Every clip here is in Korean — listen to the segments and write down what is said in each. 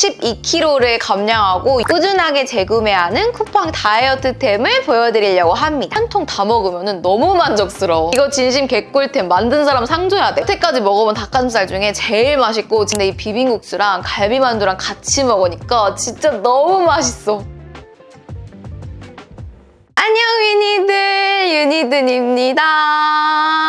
12kg를 감량하고 꾸준하게 재구매하는 쿠팡 다이어트템을 보여드리려고 합니다. 한 통 다 먹으면 너무 만족스러워. 이거 진심 개꿀템. 만든 사람 상 줘야 돼. 여태까지 먹어본 닭가슴살 중에 제일 맛있고 근데 이 비빔국수랑 갈비만두랑 같이 먹으니까 진짜 너무 맛있어. 안녕 유니들, 유니든입니다.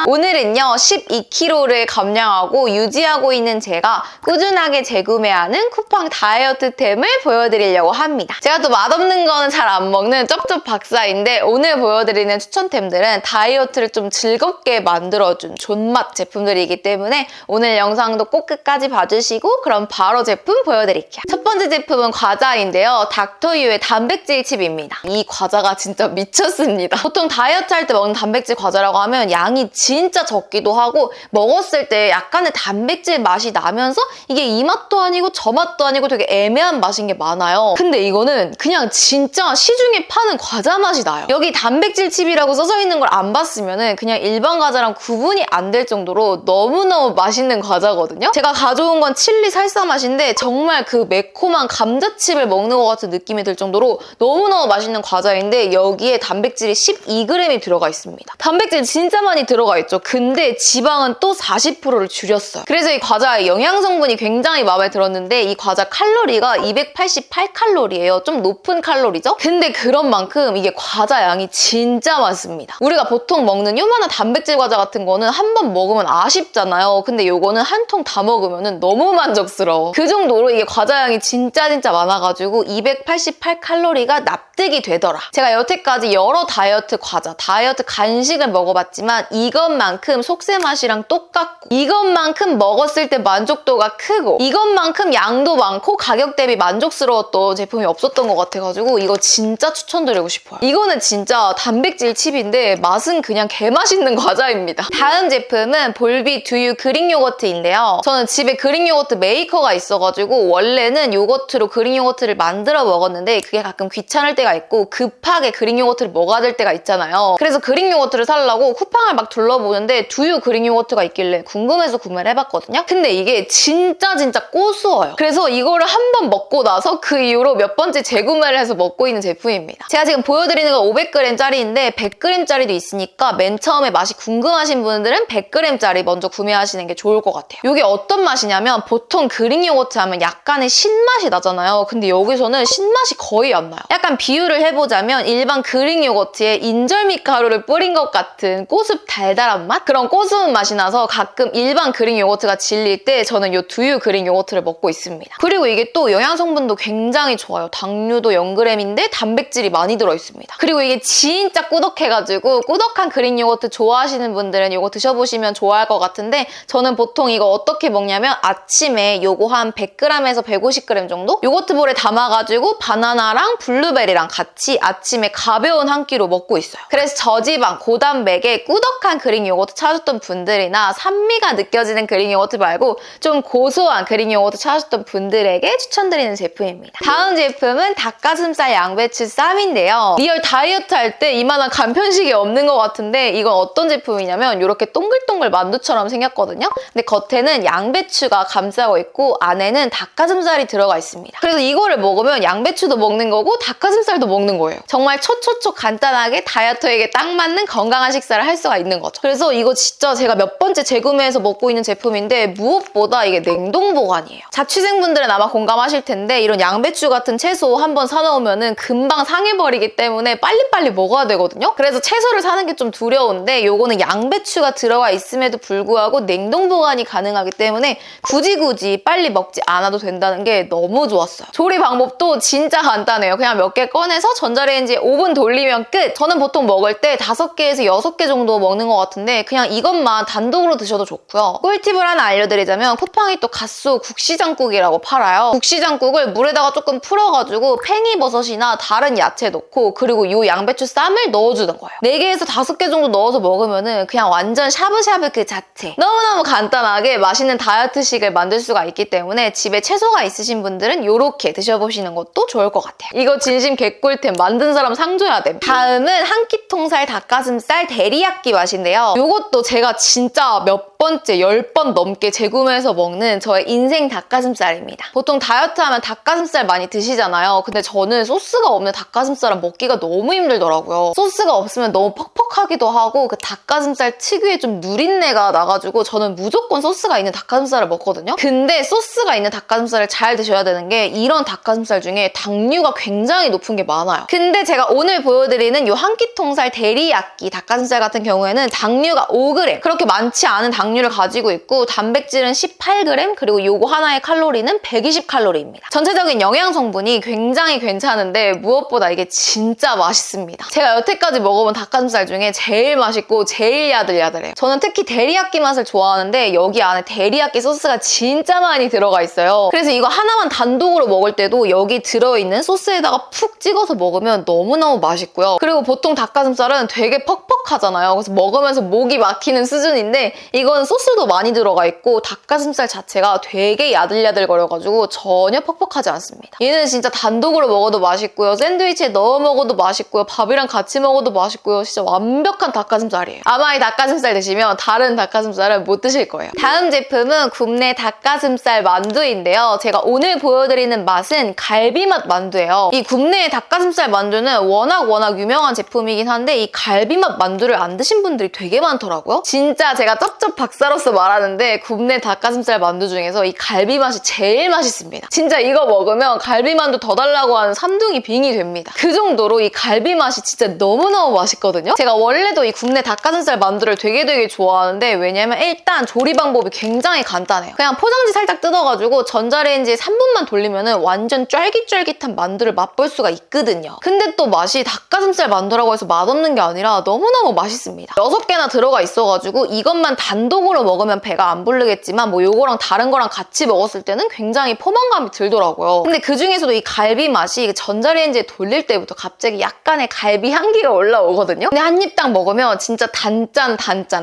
오늘은요 12kg를 감량하고 유지하고 있는 제가 꾸준하게 재구매하는 쿠팡 다이어트템을 보여드리려고 합니다. 제가 또 맛없는 거는 잘 안 먹는 쩝쩝 박사인데 오늘 보여드리는 추천템들은 다이어트를 좀 즐겁게 만들어준 존맛 제품들이기 때문에 오늘 영상도 꼭 끝까지 봐주시고 그럼 바로 제품 보여드릴게요. 첫 번째 제품은 과자인데요. 닥터유의 단백질 칩입니다. 이 과자가 진짜 미쳤습니다. 보통 다이어트 할 때 먹는 단백질 과자라고 하면 양이 진짜 적기도 하고 먹었을 때 약간의 단백질 맛이 나면서 이게 이 맛도 아니고 저 맛도 아니고 되게 애매한 맛인 게 많아요. 근데 이거는 그냥 진짜 시중에 파는 과자 맛이 나요. 여기 단백질 칩이라고 써져 있는 걸 안 봤으면 그냥 일반 과자랑 구분이 안 될 정도로 너무너무 맛있는 과자거든요. 제가 가져온 건 칠리 살사 맛인데 정말 그 매콤한 감자칩을 먹는 것 같은 느낌이 들 정도로 너무너무 맛있는 과자인데 여기에 단백질이 12g이 들어가 있습니다. 단백질 진짜 많이 들어가 있죠. 근데 지방은 또 40%를 줄였어요. 그래서 이 과자의 영양 성분이 굉장히 마음에 들었는데 이 과자 칼로리가 288칼로리예요. 좀 높은 칼로리죠? 근데 그런 만큼 이게 과자 양이 진짜 많습니다. 우리가 보통 먹는 요만한 단백질 과자 같은 거는 한 번 먹으면 아쉽잖아요. 근데 요거는 한 통 다 먹으면 너무 만족스러워. 그 정도로 이게 과자 양이 진짜 많아가지고 288칼로리가 납득이 되더라. 제가 여태까지 여러 다이어트 과자, 다이어트 간식을 먹어봤지만 이것만큼 속세 맛이랑 똑같고 이것만큼 먹었을 때 만족도가 크고 이것만큼 양도 많고 가격 대비 만족스러웠던 제품이 없었던 것 같아가지고 이거 진짜 추천드리고 싶어요. 이거는 진짜 단백질 칩인데 맛은 그냥 개맛있는 과자입니다. 다음 제품은 볼비 두유 그릭 요거트인데요. 저는 집에 그릭 요거트 메이커가 있어가지고 원래는 요거트로 그릭 요거트를 만들어 먹었는데 그게 가끔 귀찮을 때가 있고 급하게 그릭 요거트를 먹어야 될 때가 있잖아요. 그래서 그릭 요거트를 사려고 쿠팡을 막 둘러보는데 두유 그릭 요거트가 있길래 궁금해서 구매를 해봤거든요. 근데 이게 진짜 고수워요. 그래서 이거를 한 번 먹고 나서 그 이후로 몇 번째 재구매를 해서 먹고 있는 제품입니다. 제가 지금 보여드리는 건 500g짜리인데 100g짜리도 있으니까 맨 처음에 맛이 궁금하신 분들은 100g짜리 먼저 구매하시는 게 좋을 것 같아요. 이게 어떤 맛이냐면 보통 그릭 요거트 하면 약간의 신맛이 나잖아요. 근데 여기서는 신맛이 거의 안 나요. 약간 비유를 해보자면 일반 그릭 요거트에 인절미 가루를 뿌린 것 같은 꼬습 달달한 맛? 그런 고소한 맛이 나서 가끔 일반 그릭 요거트가 질릴 때 저는 이 두유 그릭 요거트를 먹고 있습니다. 그리고 이게 또 영양 성분도 굉장히 좋아요. 당류도 0g인데 단백질이 많이 들어있습니다. 그리고 이게 진짜 꾸덕해가지고 꾸덕한 그릭 요거트 좋아하시는 분들은 이거 드셔보시면 좋아할 것 같은데 저는 보통 이거 어떻게 먹냐면 아침에 요거 한 100g에서 150g 정도? 요거트볼에 담아가지고 바나나랑 블루베리랑 같이 아침에 가벼운 한 끼로 먹고 있어요. 그래서 저지방, 고단백의 꾸덕한 그릭 요거트 찾았던 분들이나 산미가 느껴지는 그릭 요거트 말고 좀 고소한 그릭 요거트 찾았던 분들에게 추천드리는 제품입니다. 다음 제품은 닭가슴살 양배추 쌈인데요. 리얼 다이어트 할 때 이만한 간편식이 없는 것 같은데 이건 어떤 제품이냐면 이렇게 동글동글 만두처럼 생겼거든요. 근데 겉에는 양배추가 감싸고 있고 안에는 닭가슴살이 들어가 있습니다. 그래서 이거를 먹으면 양배추도 먹는 거고 닭가슴살도 먹는 거예요. 정말 초초초 간단하게 다이어터에게 딱 맞는 건강한 식사를 할 수가 있는 거죠. 그래서 이거 진짜 제가 몇 번째 재구매해서 먹고 있는 제품인데 무엇보다 이게 냉동 보관이에요. 자취생분들은 아마 공감하실 텐데 이런 양배추 같은 채소 한번 사놓으면 금방 상해버리기 때문에 빨리빨리 먹어야 되거든요. 그래서 채소를 사는 게 좀 두려운데 요거는 양배추가 들어가 있음에도 불구하고 냉동 보관이 가능하기 때문에 굳이 빨리 먹지 않아도 된다는 게 너무 좋았어요. 조리 방법도 진짜 간단해요. 그냥 몇 개 꺼내서 전자레인지에 5분 돌리면 끝! 저는 보통 먹을 때 5개에서 6개 정도 먹는 것 같은데 그냥 이것만 단독으로 드셔도 좋고요. 꿀팁을 하나 알려드리자면 쿠팡이 또 갓소 국시장국이라고 팔아요. 국시장국을 물에다가 조금 풀어가지고 팽이버섯이나 다른 야채 넣고 그리고 이 양배추 쌈을 넣어주는 거예요. 4개에서 5개 정도 넣어서 먹으면 그냥 완전 샤브샤브 그 자체. 너무너무 간단하게 맛있는 다이어트식을 만들 수가 있기 때문에 집에 채소가 있으신 분들은 이렇게 드셔보시는 것도 좋을 것 같아요. 이거 진심 개꿀템. 만든 사람 상 줘야 돼. 다음은 한끼 한끼통살 닭가슴살 데리야끼 맛인데요. 이것도 제가 진짜 몇 번째, 10번 넘게 재구매해서 먹는 저의 인생 닭가슴살입니다. 보통 다이어트 하면 닭가슴살 많이 드시잖아요. 근데 저는 소스가 없는 닭가슴살은 먹기가 너무 힘들더라고요. 소스가 없으면 너무 퍽퍽하기도 하고 그 닭가슴살 특유의 좀 누린내가 나가지고 저는 무조건 소스가 있는 닭가슴살을 먹거든요. 근데 소스가 있는 닭가슴살을 잘 드셔야 되는 게 이런 닭가슴살 중에 당류가 굉장히 높은 게 많아요. 근데 제가 오늘 보여드리는 이 한끼통살 데리야끼 닭가슴살 같은 경우에는 당류가 5g, 그렇게 많지 않은 당류를 가지고 있고 단백질은 18g, 그리고 요거 하나의 칼로리는 120칼로리입니다. 전체적인 영양 성분이 굉장히 괜찮은데 무엇보다 이게 진짜 맛있습니다. 제가 여태까지 먹어본 닭가슴살 중에 제일 맛있고 제일 야들야들해요. 저는 특히 데리야끼 맛을 좋아하는데 여기 안에 데리야끼 소스가 진짜 많이 들어가 있어요. 그래서 이거 하나만 단독으로 먹을 때도 여기 들어있는 소스에다가 푹 찍어서 먹으면 너무너무 맛있고요. 그리고 보통 닭가슴살은 되게 퍽퍽하잖아요. 그래서 먹으면서 목이 막히는 수준인데 이건 소스도 많이 들어가 있고 닭가슴살 자체가 되게 야들야들거려가지고 전혀 퍽퍽하지 않습니다. 얘는 진짜 단독으로 먹어도 맛있고요. 샌드위치에 넣어 먹어도 맛있고요. 밥이랑 같이 먹어도 맛있고요. 진짜 완벽한 닭가슴살이에요. 아마 이 닭가슴살 드시면 다른 닭가슴살은 못 드실 거예요. 다음 제품은 굽네 닭가슴살 만두인데요. 제가 오늘 보여드리는 맛은 갈비맛 만두예요. 이 굽네 닭가슴살 만두는 워낙 유명한 제품이긴 한데 이 갈비맛 만두를 안 드신 분들이 되게 많더라고요. 진짜 제가 쩝쩝 박사로서 말하는데 굽네 닭가슴살 만두 중에서 이 갈비 맛이 제일 맛있습니다. 진짜 이거 먹으면 갈비 만두 더 달라고 하는 삼둥이 빙이 됩니다. 그 정도로 이 갈비 맛이 진짜 너무너무 맛있거든요. 제가 원래도 이 굽네 닭가슴살 만두를 되게 좋아하는데 왜냐면 일단 조리 방법이 굉장히 간단해요. 그냥 포장지 살짝 뜯어가지고 전자레인지에 3분만 돌리면 완전 쫄깃쫄깃한 만두를 맛볼 수가 있거든요. 근데 또 맛이 닭가슴살 만두라고 해서 맛없는 게 아니라 너무너무 맛있습니다. 6개나 들어가 있어가지고 이것만 단독으로 먹으면 배가 안 부르겠지만 뭐 요거랑 다른 거랑 같이 먹었을 때는 굉장히 포만감이 들더라고요. 근데 그 중에서도 이 갈비 맛이 전자레인지에 돌릴 때부터 갑자기 약간의 갈비 향기가 올라오거든요. 근데 한 입 딱 먹으면 진짜 단짠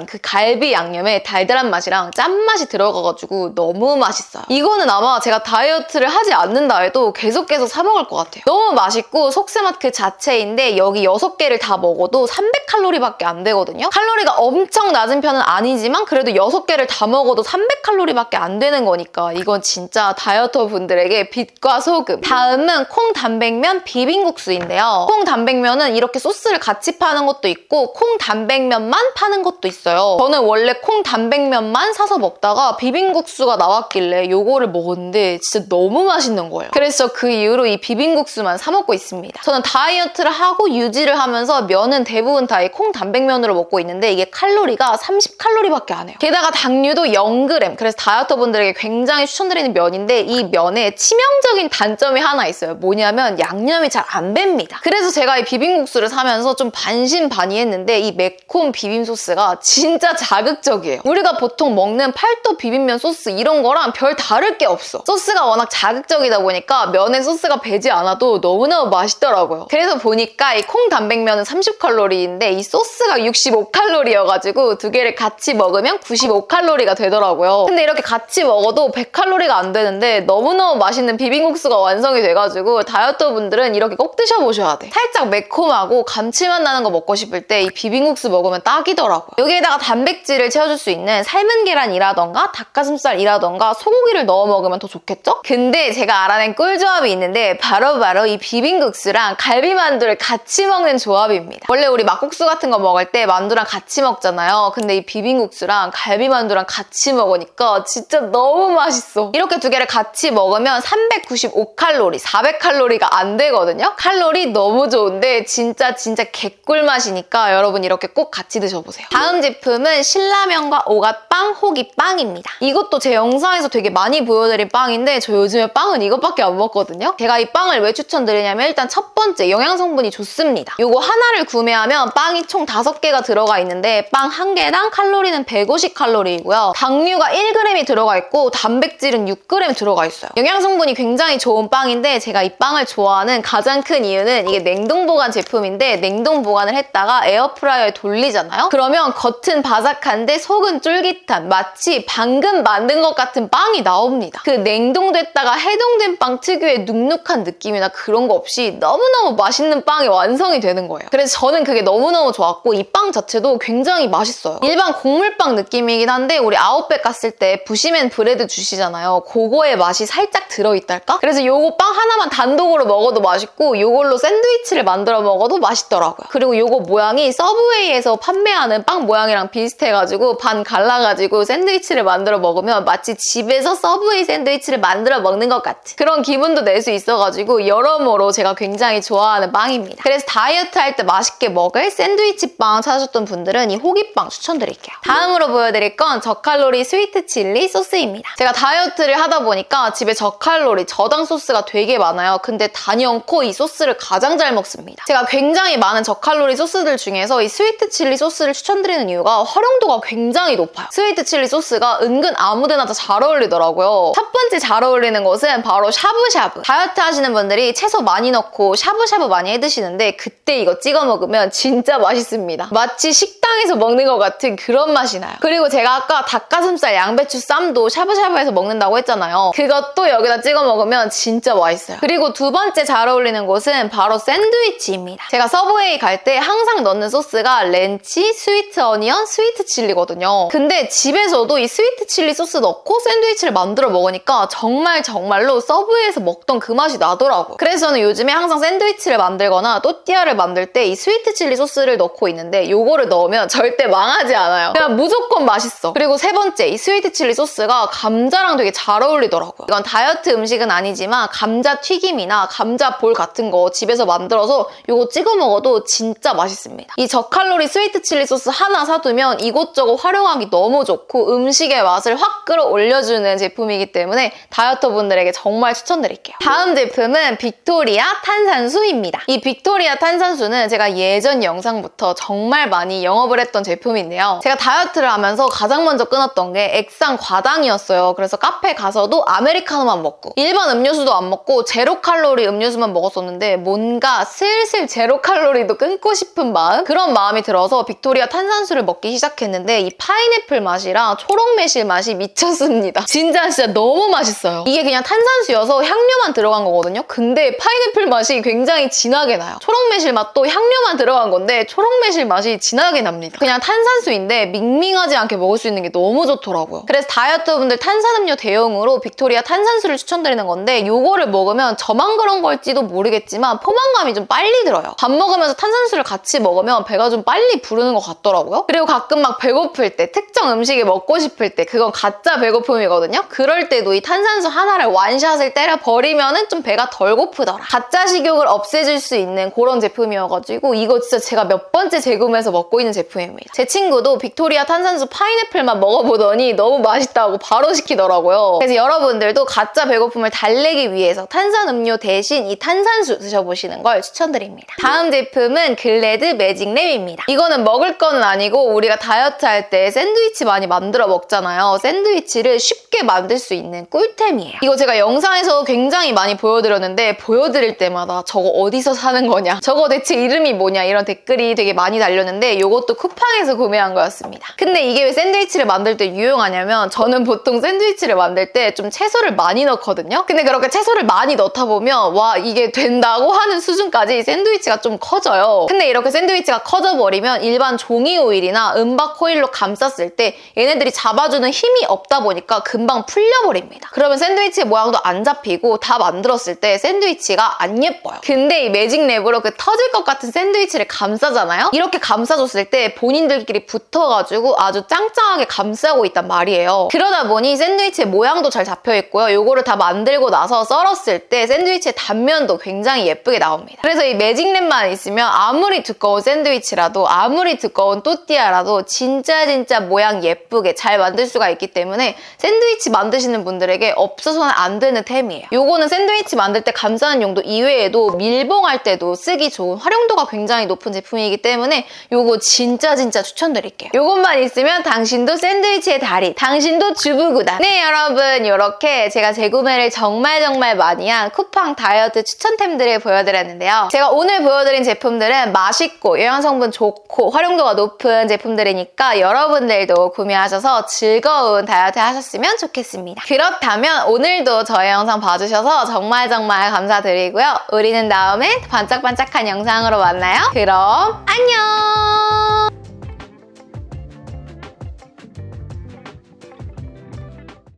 그 갈비 양념에 달달한 맛이랑 짠맛이 들어가가지고 너무 맛있어요. 이거는 아마 제가 다이어트를 하지 않는다 해도 계속 사 먹을 것 같아요. 너무 맛있고 속세맛 그 자체인데 여기 6개를 다 먹어도 300칼로리밖에 안 되거든요. 칼로리가 엄청 낮은 편은 아니지만 그래도 6개를 다 먹어도 300칼로리밖에 안 되는 거니까 이건 진짜 다이어터 분들에게 빛과 소금. 다음은 콩 단백면 비빔국수인데요. 콩 단백면은 이렇게 소스를 같이 파는 것도 있고 콩 단백면만 파는 것도 있어요. 저는 원래 콩 단백면만 사서 먹다가 비빔국수가 나왔길래 요거를 먹었는데 진짜 너무 맛있는 거예요. 그래서 그 이후로 이 비빔국수만 사 먹고 있습니다. 저는 다이어트를 하고 유지를 하면서 면은 대부분 다 이 콩 단백면으로 먹고 있는데 이게 칼로리가 30칼로리밖에 안 해요. 게다가 당류도 0g. 그래서 다이어터 분들에게 굉장히 추천드리는 면인데 이 면에 치명적인 단점이 하나 있어요. 뭐냐면 양념이 잘 안 뱄니다. 그래서 제가 이 비빔국수를 사면서 좀 반신반의했는데 이 매콤 비빔 소스가 진짜 자극적이에요. 우리가 보통 먹는 팔도 비빔면 소스 이런 거랑 별 다를 게 없어. 소스가 워낙 자극적이다 보니까 면에 소스가 배지 않아도 너무너무 맛있더라고요. 그래서 보니까 이 콩 단백면은 30칼로리인데 이 소스가 65칼로리여가지고 두 개를 같이 먹으면 95칼로리가 되더라고요. 근데 이렇게 같이 먹어도 100칼로리가 안 되는데 너무너무 맛있는 비빔국수가 완성이 돼가지고 다이어터 분들은 이렇게 꼭 드셔보셔야 돼. 살짝 매콤하고 감칠맛 나는 거 먹고 싶을 때 이 비빔국수 먹으면 딱이더라고요. 여기에다가 단백질을 채워줄 수 있는 삶은 계란이라던가 닭가슴살이라던가 소고기를 넣어 먹으면 더 좋겠죠? 근데 제가 알아낸 꿀조합이 있는데 바로 이 비빔국수랑 갈비만두를 같이 먹는 조합입니다. 원래 우리 막국수 같은 거 먹을 때 만두랑 같이 먹잖아요. 근데 이 비빔국수랑 갈비만두랑 같이 먹으니까 진짜 너무 맛있어. 이렇게 두 개를 같이 먹으면 395칼로리, 400칼로리가 안 되거든요? 칼로리 너무 좋은데 진짜 개꿀 맛이니까 여러분 이렇게 꼭 같이 드셔보세요. 다음 제품은 신라면과 오갓빵, 호기빵입니다. 이것도 제 영상에서 되게 많이 보여드린 빵인데 저 요즘에 빵은 이것밖에 안 먹거든요? 제가 이 빵을 왜 추천드리냐면 일단 첫 번째 영양 성분이 좋습니다. 요거 하나를 구매하면 빵이 총 5개가 들어가 있는데 빵 한 개당 칼로리는 150칼로리이고요. 당류가 1g이 들어가 있고 단백질은 6g 들어가 있어요. 영양 성분이 굉장히 좋은 빵인데 제가 이 빵을 좋아하는 가장 큰 이유는 이게 냉동 보관 제품인데 냉동 보관을 했다가 에어프라이어에 돌리잖아요? 그러면 겉은 바삭한데 속은 쫄깃한 마치 방금 만든 것 같은 빵이 나옵니다. 그 냉동됐다가 해동된 빵 특유의 눅눅한 느낌이나 그런 거 없이 너무너무 맛있는 빵이 완성이 되는 거예요. 그래서 저는 그게 너무너무 좋았고 이 빵 자체도 굉장히 맛있어요. 일반 곡물빵 느낌이긴 한데 우리 아웃백 갔을 때 부시맨 브레드 주시잖아요. 그거의 맛이 살짝 들어있달까? 그래서 요거 빵 하나만 단독으로 먹어도 맛있고 요걸로 샌드위치를 만들어 먹어도 맛있더라고요. 그리고 요거 모양이 서브웨이에서 판매하는 빵 모양이랑 비슷해가지고 반 갈라가지고 샌드위치를 만들어 먹으면 마치 집에서 서브웨이 샌드위치를 만들어 먹는 것 같은 그런 기분도 낼 수 있어가지고 여러모로 제가 굉장히 좋아하는 빵입니다. 그래서 다이어트 할 때 맛있게 먹을 샌드위치 빵 찾으셨던 분들은 이 호기빵 추천드릴게요. 다음으로 보여드릴 건 저칼로리 스위트 칠리 소스입니다. 제가 다이어트를 하다 보니까 집에 저칼로리, 저당 소스가 되게 많아요. 근데 단연코 이 소스를 가장 잘 먹습니다. 제가 굉장히 많은 저칼로리 소스들 중에서 이 스위트 칠리 소스를 추천드리는 이유가 활용도가 굉장히 높아요. 스위트 칠리 소스가 은근 아무데나 다 잘 어울리더라고요. 첫 번째 잘 어울리는 것은 바로 샤브샤브. 다이어트 하시는 분들이 채소 많이 넣고 샤브샤브 많이 해 드시는데 그때 이거 찍어 먹으면 진짜 맛있습니다. 마치 식당에서 먹는 것 같은 그런 맛이 나요. 그리고 제가 아까 닭가슴살 양배추 쌈도 샤브샤브에서 먹는다고 했잖아요. 그것도 여기다 찍어 먹으면 진짜 맛있어요. 그리고 두 번째 잘 어울리는 곳은 바로 샌드위치입니다. 제가 서브웨이 갈 때 항상 넣는 소스가 렌치, 스위트 어니언, 스위트 칠리거든요. 근데 집에서도 이 스위트 칠리 소스 넣고 샌드위치를 만들어 먹으니까 정말로 서브웨이에서 먹던 그 맛이 나더라고요. 그래서 저는 요즘에 항상 샌드위치를 만들거나 또띠아를 만들 때 이 스위트 칠리 소스를 넣고 있는데 요거를 넣으면 절대 망하지 않아요. 그냥 무조건 맛있어. 그리고 세 번째, 이 스위트 칠리 소스가 감자랑 되게 잘 어울리더라고요. 이건 다이어트 음식은 아니지만 감자 튀김이나 감자 볼 같은 거 집에서 만들어서 요거 찍어 먹어도 진짜 맛있습니다. 이 저칼로리 스위트 칠리 소스 하나 사두면 이것저것 활용하기 너무 좋고 음식의 맛을 확 끌어올려주는 제품이기 때문에 다이어터 분들에게 정말 추천드릴게요. 다음 제품은 빅토리아 탄산수입니다. 이 빅토리아 탄산수는 제가 예전 영상부터 정말 많이 영업을 했던 제품인데요. 제가 다이어트를 하면서 가장 먼저 끊었던 게 액상 과당이었어요. 그래서 카페 가서도 아메리카노만 먹고 일반 음료수도 안 먹고 제로 칼로리 음료수만 먹었었는데 뭔가 슬슬 제로 칼로리도 끊고 싶은 마음? 그런 마음이 들어서 빅토리아 탄산수를 먹기 시작했는데 이 파인애플 맛이랑 초록 매실 맛이 미쳤습니다. 진짜 너무 맛있어요. 이게 그냥 탄산수여서 향료만 들어간 거거든요. 근데 파인애플 맛이 굉장히 진하게 나요. 초록 매실 맛도 향료만 들어간 건데 초록 매실 맛이 진하게 납니다. 그냥 탄산수인데 밍밍하지 않게 먹을 수 있는 게 너무 좋더라고요. 그래서 다이어트 분들 탄산음료 대용으로 빅토리아 탄산수를 추천드리는 건데 요거를 먹으면 저만 그런 걸지도 모르겠지만 포만감이 좀 빨리 들어요. 밥 먹으면서 탄산수를 같이 먹으면 배가 좀 빨리 부르는 것 같더라고요. 그리고 가끔 막 배고플 때 특정 음식이 먹고 싶을 때 그건 가짜 배고픔이거든요. 그럴 때도 이 탄산수 하나를 완샷을 때려 버리면은 좀 배가 덜 고프더라. 가짜 식욕을 없애줄 수 있는 그런 제품이어가지고 이거 진짜 제가 몇 번째 재구매해서 먹고 있는 제품입니다. 제 친구도 빅토리아 탄산수 파인애플만 먹어보더니 너무 맛있다고 바로 시키더라고요. 그래서 여러분들도 가짜 배고픔을 달래기 위해서 탄산음료 대신 이 탄산수 드셔보시는 걸 추천드립니다. 다음 제품은 글래드 매직랩입니다. 이거는 먹을 거는 아니고 우리가 다이어트 할 때 샌드위치 많이 만들어 먹잖아요. 샌드위치를 쉽게 만들 수 있는 꿀템이에요. 이거 제가 영상에서 굉장히 많이 보여드렸는데 보여드릴 때마다 저거 어디서 사는 거냐? 저거 대체 이름이 뭐냐? 이런 댓글이 되게 많이 달렸는데 이것도 쿠팡에서 구매한 거였습니다. 근데 이게 왜 샌드위치를 만들 때 유용하냐면 저는 보통 샌드위치를 만들 때 좀 채소를 많이 넣거든요? 근데 그렇게 채소를 많이 넣다 보면 와 이게 된다고 하는 수준까지 샌드위치가 좀 커져요. 근데 이렇게 샌드위치가 커져버리면 일반 종이 오일이나 은박 호일로 감쌌을 때 얘네들이 잡아주는 힘이 없다 보니까 금방 풀려버립니다. 그러면 샌드위치의 모양도 안 잡히고 다 만들었을 때 샌드위치가 안 예뻐요. 근데 이 매직랩으로 그 터질 것 같은 샌드위치를 감싸잖아요? 이렇게 감싸줬을 때 본인들끼리 붙어가지고 아주 짱짱하게 감싸고 있단 말이에요. 그러다 보니 샌드위치의 모양도 잘 잡혀있고요. 요거를 다 만들고 나서 썰었을 때 샌드위치의 단면도 굉장히 예쁘게 나옵니다. 그래서 이 매직랩만 있으면 아무리 두꺼운 샌드위치라도 아무리 두꺼운 또띠아라도 진짜 모양 예쁘게 잘 만들 수가 있기 때문에 샌드위치 만드시는 분들에게 없어서는 안 되는 템이에요. 요거는 샌드위치 만들 때 감싸는 용도 이외에도 밀봉할 때도 쓰기 좋은 활용도가 굉장히 높은 제품이기 때문에 요거 진짜 추천드릴게요. 요것만 있으면 당신도 샌드위치의 달인, 당신도 주부구단. 네 여러분, 이렇게 제가 재구매를 정말 많이 한 쿠팡 다이어트 추천템들을 보여드렸는데요. 제가 오늘 보여드린 제품들은 맛있고 영양성분 좋고 활용도가 높은 제품들이니까 여러분들도 구매하셔서 즐거운 다이어트 하셨으면 좋겠습니다. 그렇다면 오늘도 저의 영상 봐주셔서 정말 감사드리고요. 우리는 다음에 반짝반짝한 영상으로 만나요. 그럼 안녕!